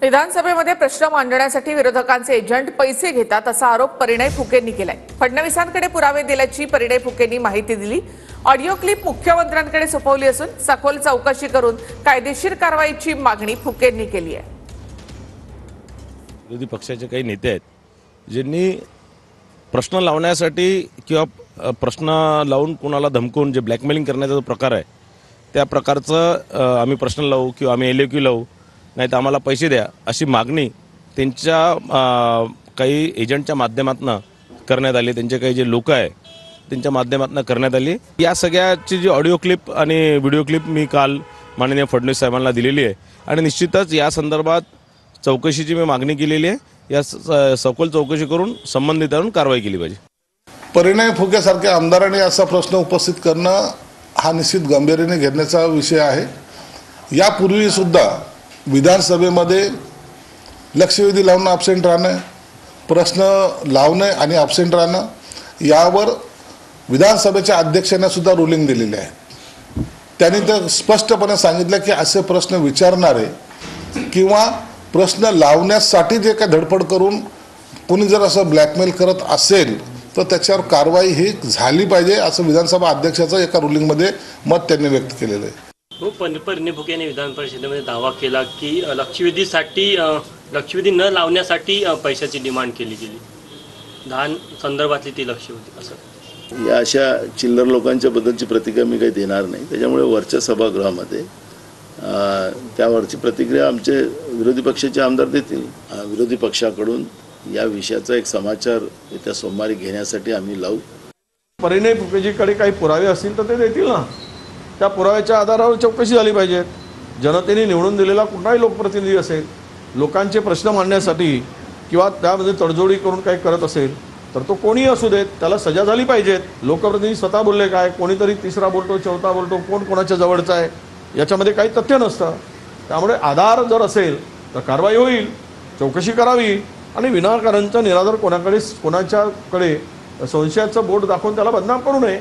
विधानसभेमध्ये प्रश्न मांडण्यासाठी विरोधकांचे एजंट पैसे घेतात असा आरोप परिणय फुकेंनी केलाय। फडणवीसांकडे पुरावे दिल्याची परिणय फुकेंनी माहिती दिली। ऑडिओ क्लिप मुख्यमंत्र्यांकडे सोपवली असून सखोल चौकशी करून कायदेशीर कारवाईची मागणी फुकेंनी केली आहे। विरोधी पक्षाचे काही नेते आहेत ज्यांनी प्रश्न लावण्यासाठी किंवा प्रश्न लावून कोणाला धमकवून जे ब्लॅकमेलिंग करण्याचा जो प्रकार आहे त्या प्रकारचं आम्ही प्रश्न लावू किंवा आम्ही एलओक्यू लावू नाही तर आम्हाला पैसे द्या अशी मागणी त्यांच्या काही एजंटच्या माध्यमातून करण्यात आली। त्यांचे काही जे लोक आहे त्यांच्या माध्यमातून करण्यात आली। या सगळ्याची जी ऑडिओ क्लिप आणि व्हिडिओ क्लिप मी काल माननीय फडणवीस साहेबांना दिलेली आहे आणि निश्चितच या संदर्भात चौकशीची मी मागणी केलेली आहे। या सखोल चौकशी करून संबंधितांवर कारवाई केली पाहिजे। परिणय फुकेसारख्या आमदारांनी असा प्रश्न उपस्थित करणं हा निश्चित गंभीरतेने घेण्याचा विषय आहे। यापूर्वी सुद्धा विधानसभेमध्ये लक्षवेधी लावून ॲब्सेंट राहणं, प्रश्न लावणे आणि ॲब्सेंट राहणं यावर विधानसभेच्या अध्यक्षांनी सुद्धा रुलिंग दिलेले आहे। त्यांनी तर स्पष्टपणे सांगितलं की असे प्रश्न विचारणारे किंवा प्रश्न लावण्यासाठी जे काही धडपड करून कोणी जर असं ब्लॅकमेल करत असेल तर त्याच्यावर कारवाई ही झाली पाहिजे असं विधानसभा अध्यक्षाचं एका रुलिंगमध्ये मत त्यांनी व्यक्त केलेलं आहे। परिणय फुके यांनी विधान परिषदेमध्ये दावा केला की लक्षवेधी न लावण्यासाठी पैशाची डिमांड केली गेली। धान संदर्भातली ती लक्षवेधी असं या अशा चिल्लर लोकांच्या बद्दलची प्रतिक्रिया मी काही देणार नाही। त्याच्यामुळे वरच्या सभागृहामध्ये त्यावरची प्रतिक्रिया आमचे विरोधी पक्षाचे आमदार देतील। विरोधी पक्षाकडून या विषयाचा एक समाचार येत्या सोमवारी घेण्यासाठी आम्ही लावू। परिणय फुकेजीकडे काही पुरावे असतील तर ते देतील ना। त्या पुराव्याच्या आधारावर चौकशी झाली पाहिजे। जनतेने निवडून दिलेला कुठलाही लोकप्रतिनिधी असेल लोकांचे प्रश्न मांडण्यासाठी किंवा त्यामध्ये तडजोडी करून काही करत असेल तर तो कोणीही असू देत त्याला सजा झाली पाहिजे। लोकप्रतिनिधी स्वतः बोलले काय, कोणीतरी तिसरा बोलतो चौथा बोलतो, कोण कोणाच्या जवळचा आहे याच्यामध्ये काही तथ्य नसतं। त्यामुळे आधार जर असेल तर कारवाई होईल, चौकशी करावी आणि विनाकारणचा निराधार कोणाच्याकडे संशयाचं बोट दाखवून त्याला बदनाम करू नये।